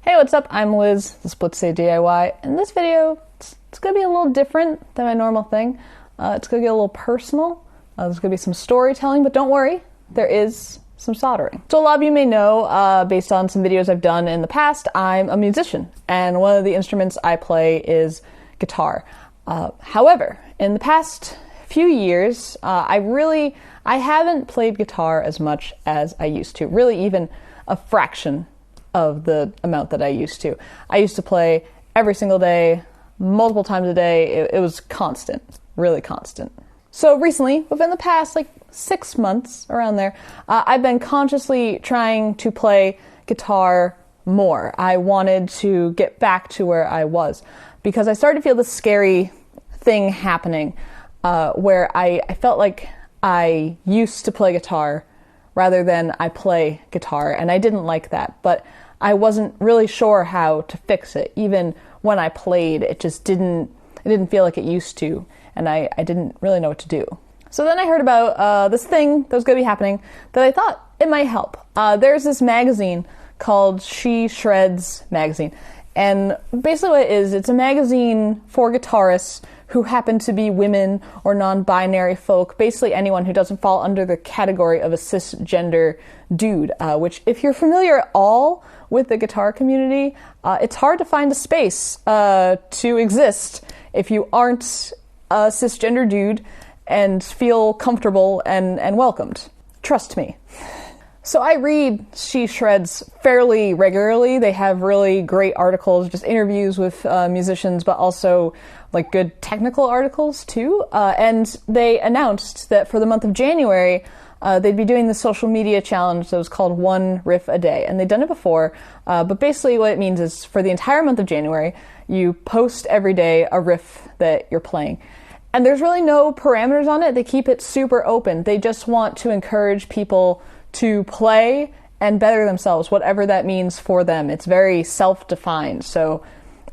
Hey, what's up? I'm Liz, the Split State DIY, and this video, it's going to be a little different than my normal thing. It's going to get a little personal. There's going to be some storytelling, but don't worry, there is some soldering. So a lot of you may know, based on some videos I've done in the past, I'm a musician, and one of the instruments I play is guitar. However, in the past few years, I haven't played guitar as much as I used to, really even a fraction of the amount that I used to. I used to play every single day, multiple times a day. It was constant, really constant. So recently, within the past 6 months, around there, I've been consciously trying to play guitar more. I wanted to get back to where I was because I started to feel this scary thing happening where I felt like I used to play guitar rather than I play guitar, and I didn't like that, but I wasn't really sure how to fix it. Even when I played, it didn't feel like it used to, and I didn't really know what to do. So then I heard about this thing that was going to be happening that I thought it might help. There's this magazine called She Shreds magazine, and basically what it is, it's a magazine for guitarists who happen to be women or non-binary folk, basically anyone who doesn't fall under the category of a cisgender dude, which if you're familiar at all with the guitar community, it's hard to find a space to exist if you aren't a cisgender dude and feel comfortable and welcomed. Trust me. So I read She Shreds fairly regularly. They have really great articles, just interviews with musicians, but also good technical articles too. And they announced that for the month of January, they'd be doing the social media challenge that was called One Riff a Day. And they'd done it before, but basically what it means is for the entire month of January, you post every day a riff that you're playing. And there's really no parameters on it. They keep it super open. They just want to encourage people to play and better themselves, whatever that means for them. It's very self-defined, so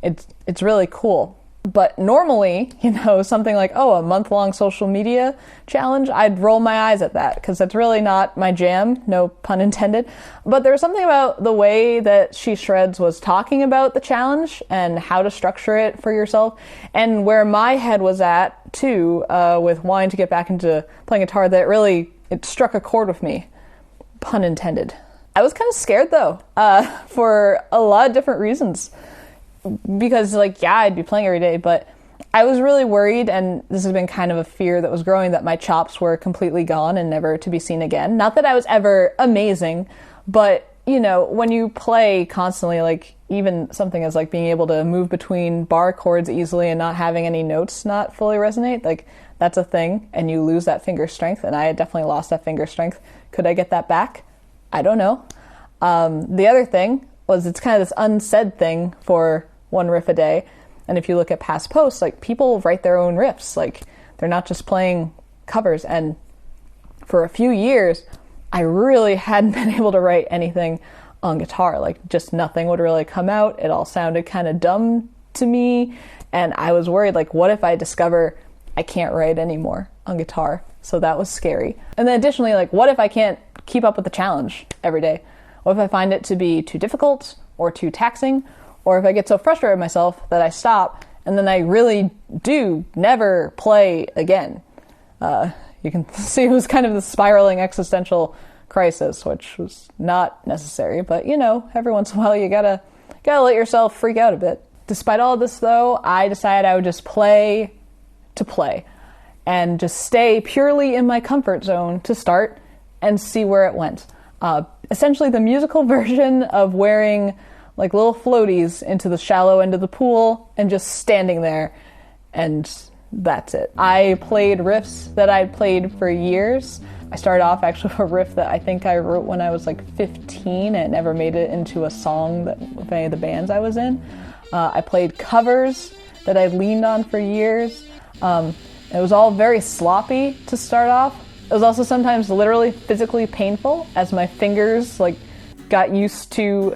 it's really cool. But normally, something like, a month-long social media challenge, I'd roll my eyes at that, because that's really not my jam, no pun intended. But there was something about the way that She Shreds was talking about the challenge and how to structure it for yourself, and where my head was at, too, with wanting to get back into playing guitar, that it struck a chord with me, pun intended. I was kind of scared, though, for a lot of different reasons. Because, I'd be playing every day, but I was really worried, and this has been kind of a fear that was growing, that my chops were completely gone and never to be seen again. Not that I was ever amazing, but, when you play constantly, even something as being able to move between bar chords easily and not having any notes not fully resonate, that's a thing, and you lose that finger strength, and I had definitely lost that finger strength. Could I get that back? I don't know. The other thing was it's kind of this unsaid thing for One Riff a Day. And if you look at past posts, people write their own riffs. They're not just playing covers. And for a few years, I really hadn't been able to write anything on guitar. Just nothing would really come out. It all sounded kind of dumb to me. And I was worried, what if I discover I can't write anymore on guitar? So that was scary. And then additionally, what if I can't keep up with the challenge every day? What if I find it to be too difficult or too taxing? Or if I get so frustrated with myself that I stop and then I really do never play again? You can see it was kind of the spiraling existential crisis, which was not necessary. But, every once in a while you gotta let yourself freak out a bit. Despite all of this, though, I decided I would just play to play and just stay purely in my comfort zone to start and see where it went. Essentially the musical version of wearing little floaties into the shallow end of the pool and just standing there, and that's it. I played riffs that I'd played for years. I started off actually with a riff that I think I wrote when I was 15 and it never made it into a song with any of the bands I was in. I played covers that I leaned on for years. It was all very sloppy to start off. It was also sometimes literally physically painful as my fingers got used to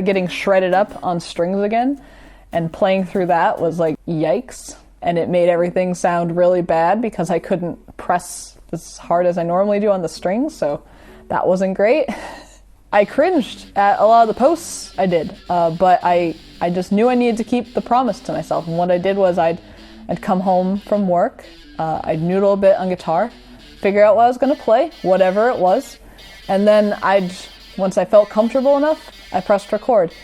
getting shredded up on strings again, and playing through that was yikes, and it made everything sound really bad because I couldn't press as hard as I normally do on the strings, so that wasn't great. I cringed at a lot of the posts I did, but I just knew I needed to keep the promise to myself. And what I did was I'd come home from work, I'd noodle a bit on guitar, figure out what I was going to play, whatever it was, and then once I felt comfortable enough, I pressed record.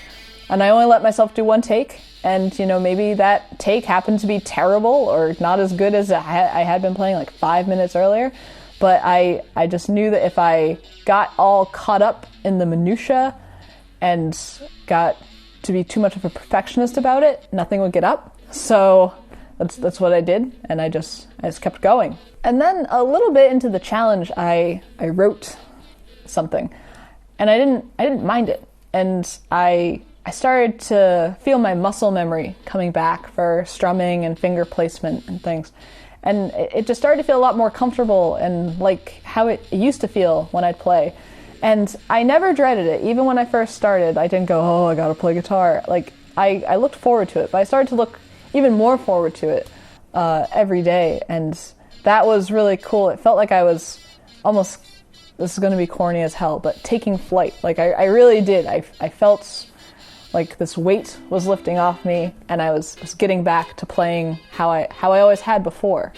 And I only let myself do one take, and maybe that take happened to be terrible or not as good as I had been playing like 5 minutes earlier. But I just knew that if I got all caught up in the minutia and got to be too much of a perfectionist about it, nothing would get up. So that's what I did, and I just kept going. And then a little bit into the challenge, I wrote something, and I didn't mind it, and I started to feel my muscle memory coming back for strumming and finger placement and things. And it just started to feel a lot more comfortable and like how it used to feel when I'd play. And I never dreaded it. Even when I first started, I didn't go, oh, I gotta play guitar. Like, I looked forward to it, but I started to look even more forward to it every day. And that was really cool. It felt like I was almost, this is gonna be corny as hell, but taking flight. Like, I really did. I felt like this weight was lifting off me, and I was getting back to playing how I always had before.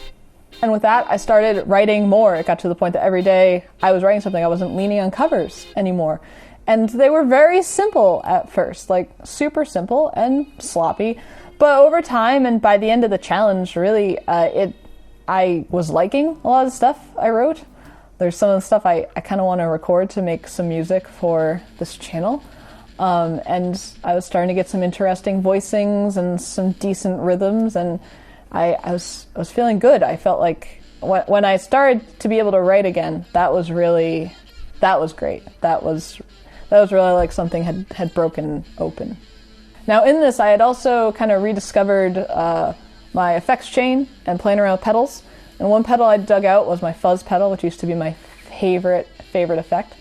And with that, I started writing more. It got to the point that every day I was writing something. I wasn't leaning on covers anymore. And they were very simple at first, like super simple and sloppy. But over time, and by the end of the challenge, really, I was liking a lot of the stuff I wrote. There's some of the stuff I kind of want to record to make some music for this channel. And I was starting to get some interesting voicings and some decent rhythms, and I was feeling good. I felt like when I started to be able to write again, that was great. That was really like something had broken open. Now in this, I had also kind of rediscovered my effects chain and playing around with pedals. And one pedal I dug out was my Fuzz pedal, which used to be my favorite effect.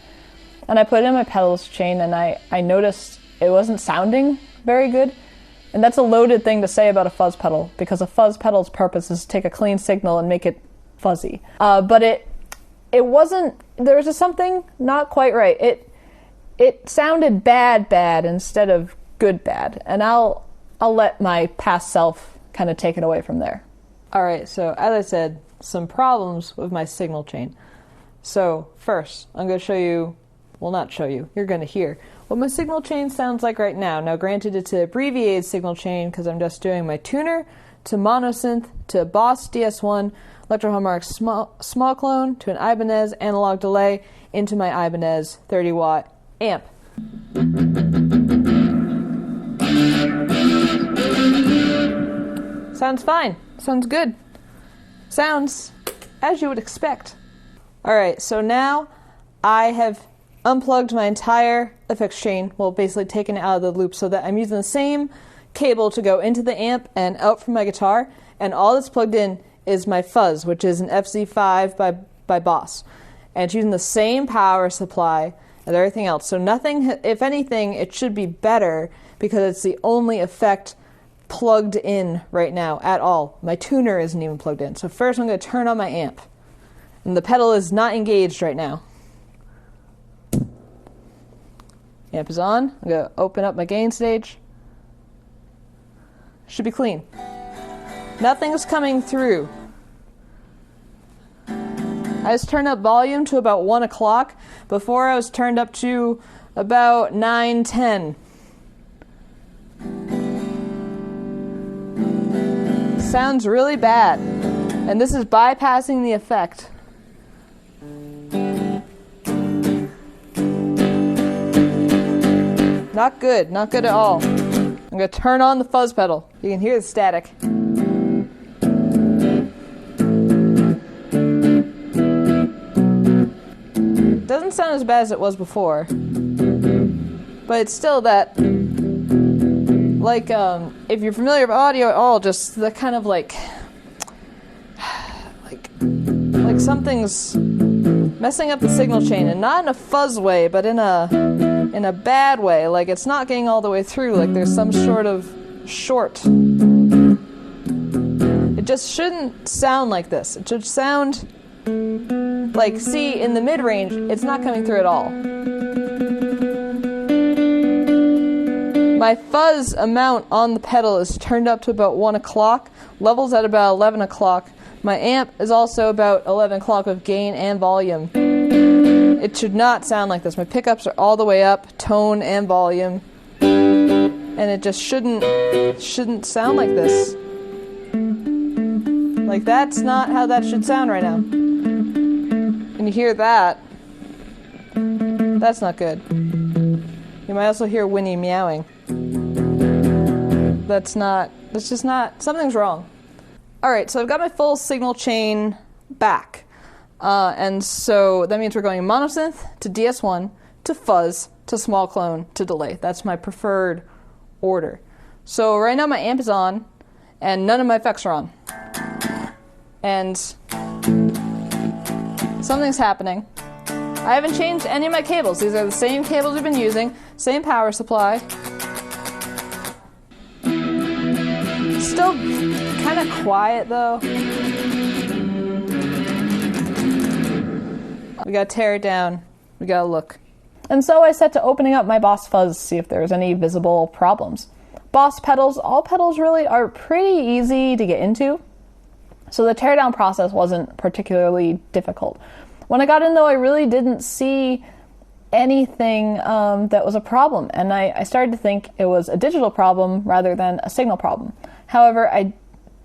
And I put it in my pedals chain, and I noticed it wasn't sounding very good. And that's a loaded thing to say about a fuzz pedal, because a fuzz pedal's purpose is to take a clean signal and make it fuzzy. But it wasn't, there was just something not quite right. It sounded bad instead of good bad. And I'll let my past self kind of take it away from there. All right, so as I said, some problems with my signal chain. So first, I'm going to show you, well, not show you, you're going to hear what my signal chain sounds like right now. Now granted, it's an abbreviated signal chain because I'm just doing my tuner to monosynth to Boss DS1 electro-harmonic small clone to an Ibanez analog delay into my Ibanez 30-watt amp. Sounds fine. Sounds good. Sounds as you would expect. Alright, so now I have unplugged my entire effects chain, well, basically taken it out of the loop so that I'm using the same cable to go into the amp and out from my guitar, and all that's plugged in is my Fuzz, which is an FZ5 by Boss. And it's using the same power supply and everything else. So nothing, if anything, it should be better because it's the only effect plugged in right now at all. My tuner isn't even plugged in. So first I'm going to turn on my amp. And the pedal is not engaged right now. Amp is on. I'm going to open up my gain stage. Should be clean. Nothing's coming through. I just turned up volume to about 1 o'clock. Before I was turned up to about 9, 10. Sounds really bad. And this is bypassing the effect. Not good. Not good at all. I'm going to turn on the fuzz pedal. You can hear the static. Doesn't sound as bad as it was before, but it's still that, like, if you're familiar with audio at all, just the kind of like something's messing up the signal chain, and not in a fuzz way, but in a bad way. Like it's not getting all the way through. Like there's some sort of short. It just shouldn't sound like this. It should sound like, see, in the mid-range, it's not coming through at all. My fuzz amount on the pedal is turned up to about 1 o'clock, levels at about 11 o'clock. My amp is also about 11 o'clock with gain and volume. It should not sound like this. My pickups are all the way up, tone and volume. And it just shouldn't sound like this. Like, that's not how that should sound right now. And you hear that. That's not good. You might also hear Winnie meowing. That's just not, something's wrong. Alright, so I've got my full signal chain back. And so that means we're going monosynth to DS1 to fuzz to small clone to delay. That's my preferred order. So right now my amp is on and none of my effects are on. And something's happening. I haven't changed any of my cables. These are the same cables we've been using, same power supply. Still kind of quiet though. We gotta tear it down. We gotta look. And so I set to opening up my Boss Fuzz to see if there was any visible problems. Boss pedals, all pedals really are pretty easy to get into. So the teardown process wasn't particularly difficult. When I got in though, I really didn't see anything that was a problem. And I started to think it was a digital problem rather than a signal problem. However, I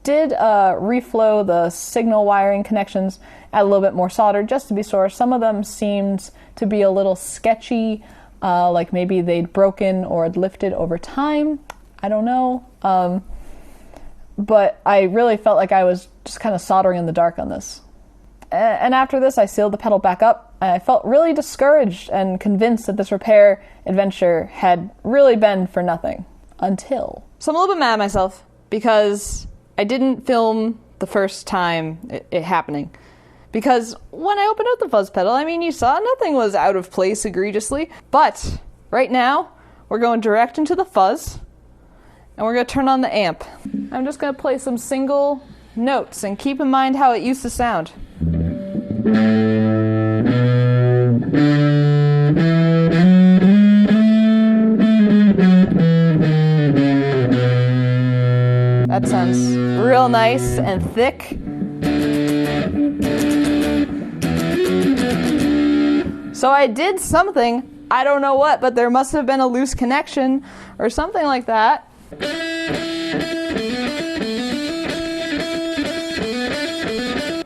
did reflow the signal wiring connections, add a little bit more solder just to be sure. Some of them seemed to be a little sketchy, like maybe they'd broken or had lifted over time. I don't know. But I really felt like I was just kind of soldering in the dark on this. And after this, I sealed the pedal back up. And I felt really discouraged and convinced that this repair adventure had really been for nothing. Until. So I'm a little bit mad at myself because I didn't film the first time it happening. Because when I opened up the fuzz pedal, I mean, you saw nothing was out of place egregiously. But right now, we're going direct into the fuzz. And we're going to turn on the amp. I'm just going to play some single notes and keep in mind how it used to sound. That sounds real nice and thick. So I did something, I don't know what, but there must have been a loose connection or something like that.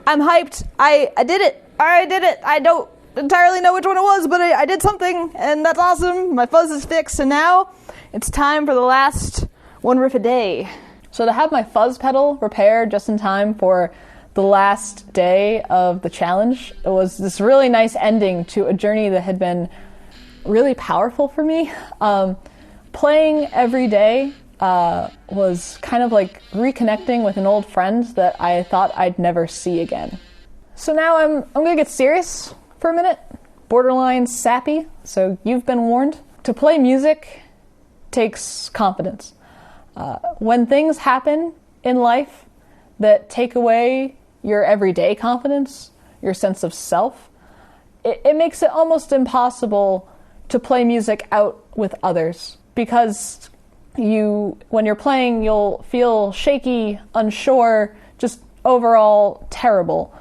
I'm hyped. I did it. I did it. I don't entirely know which one it was, but I did something, and that's awesome. My fuzz is fixed, and now it's time for the last one riff a day. So to have my fuzz pedal repaired just in time for the last day of the challenge, it was this really nice ending to a journey that had been really powerful for me. Playing every day was kind of like reconnecting with an old friend that I thought I'd never see again. So now I'm gonna get serious for a minute. Borderline sappy, so you've been warned. To play music takes confidence. When things happen in life that take away your everyday confidence, your sense of self, it makes it almost impossible to play music out with others, because when you're playing, you'll feel shaky, unsure, just overall terrible.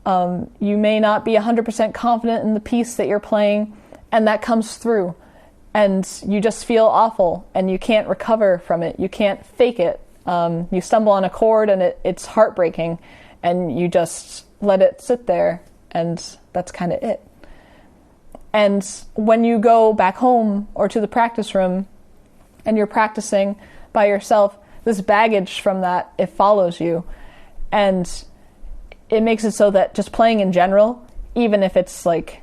You may not be 100% confident in the piece that you're playing, and that comes through. And you just feel awful, and you can't recover from it. You can't fake it. You stumble on a chord, and it's heartbreaking, and you just let it sit there, and that's kind of it. And when you go back home or to the practice room, and you're practicing by yourself, this baggage from that, it follows you. And it makes it so that just playing in general, even if it's like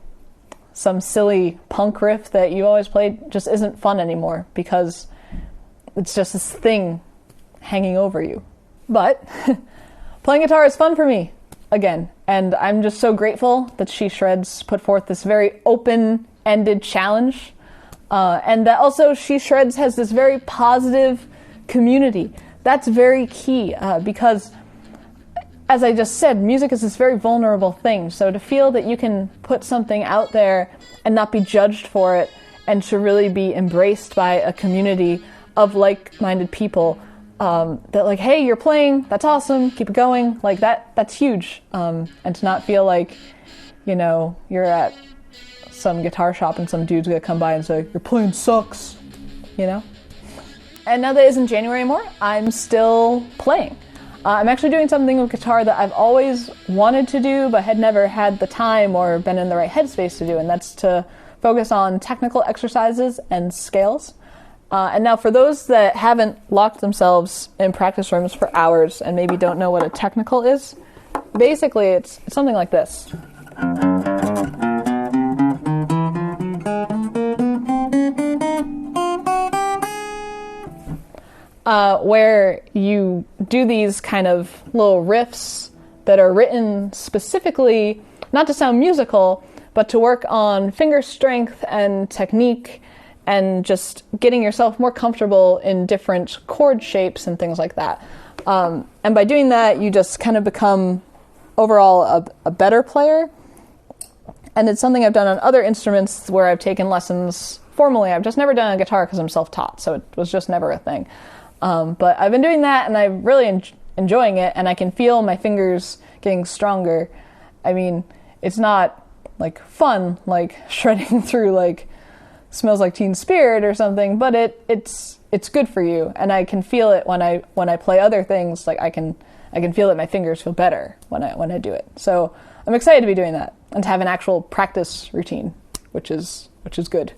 some silly punk riff that you always played, just isn't fun anymore, because it's just this thing hanging over you. But playing guitar is fun for me, again. And I'm just so grateful that She Shreds put forth this very open-ended challenge. And that also She Shreds has this very positive community. That's very key, because as I just said, music is this very vulnerable thing. So to feel that you can put something out there and not be judged for it, and to really be embraced by a community of like-minded people that like, hey, you're playing, that's awesome, keep it going, like that's huge. And to not feel like, you know, you're at some guitar shop and some dude's gonna come by and say, your playing sucks, you know? And now that it isn't January anymore, I'm still playing. I'm actually doing something with guitar that I've always wanted to do, but had never had the time or been in the right headspace to do, and that's to focus on technical exercises and scales. And now for those that haven't locked themselves in practice rooms for hours and maybe don't know what a technical is, basically it's something like this. Where you do these kind of little riffs that are written specifically, not to sound musical, but to work on finger strength and technique and just getting yourself more comfortable in different chord shapes and things like that. And by doing that, you just kind of become overall a better player. And it's something I've done on other instruments where I've taken lessons formally. I've just never done a guitar because I'm self-taught, so it was just never a thing. But I've been doing that, and I'm really enjoying it, and I can feel my fingers getting stronger. I mean, it's not like fun, like shredding through like Smells Like Teen Spirit or something, but it's good for you, and I can feel it when I play other things. Like I can feel that my fingers feel better when I do it. So I'm excited to be doing that and to have an actual practice routine, which is good.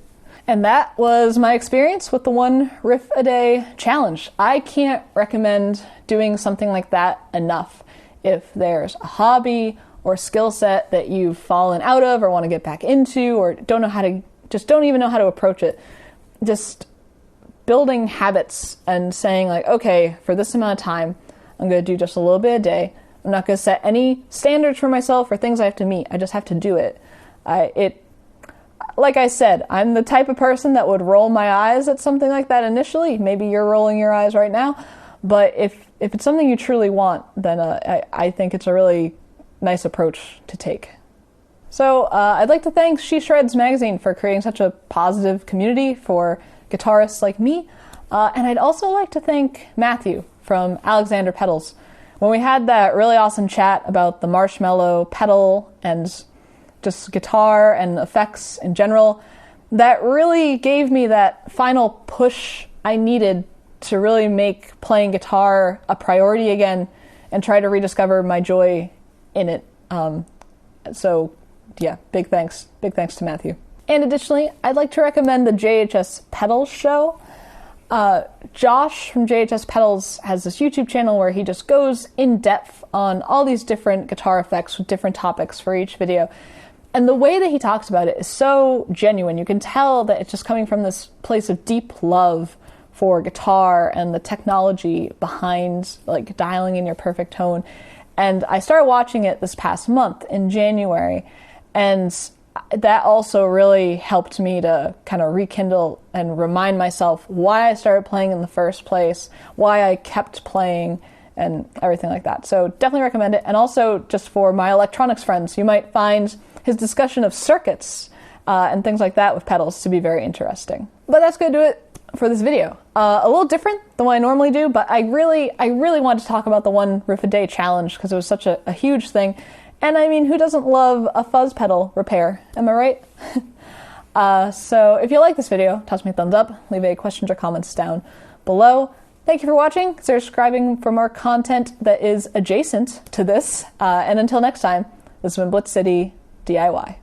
And that was my experience with the one riff a day challenge. I can't recommend doing something like that enough. If there's a hobby or skill set that you've fallen out of or want to get back into or don't even know how to approach it, just building habits and saying like, okay, for this amount of time, I'm going to do just a little bit a day. I'm not going to set any standards for myself or things I have to meet. I just have to do it. Like I said, I'm the type of person that would roll my eyes at something like that initially. Maybe you're rolling your eyes right now. But if it's something you truly want, then I think it's a really nice approach to take. So I'd like to thank She Shreds magazine for creating such a positive community for guitarists like me. And I'd also like to thank Matthew from Alexander Pedals. When we had that really awesome chat about the marshmallow pedal and just guitar and effects in general, that really gave me that final push I needed to really make playing guitar a priority again and try to rediscover my joy in it. So yeah, big thanks to Matthew. And additionally, I'd like to recommend the JHS Pedals show. Josh from JHS Pedals has this YouTube channel where he just goes in depth on all these different guitar effects with different topics for each video. And the way that he talks about it is so genuine. You can tell that it's just coming from this place of deep love for guitar and the technology behind like dialing in your perfect tone. And I started watching it this past month in January, and that also really helped me to kind of rekindle and remind myself why I started playing in the first place, why I kept playing, and everything like that. So definitely recommend it. And also just for my electronics friends, you might find his discussion of circuits and things like that with pedals to be very interesting. But that's going to do it for this video. A little different than what I normally do, but I really wanted to talk about the one riff a day challenge because it was such a huge thing. And I mean, who doesn't love a fuzz pedal repair? Am I right? So if you like this video, toss me a thumbs up, leave any questions or comments down below. Thank you for watching. Consider subscribing for more content that is adjacent to this. And until next time, this has been Blitz City DIY.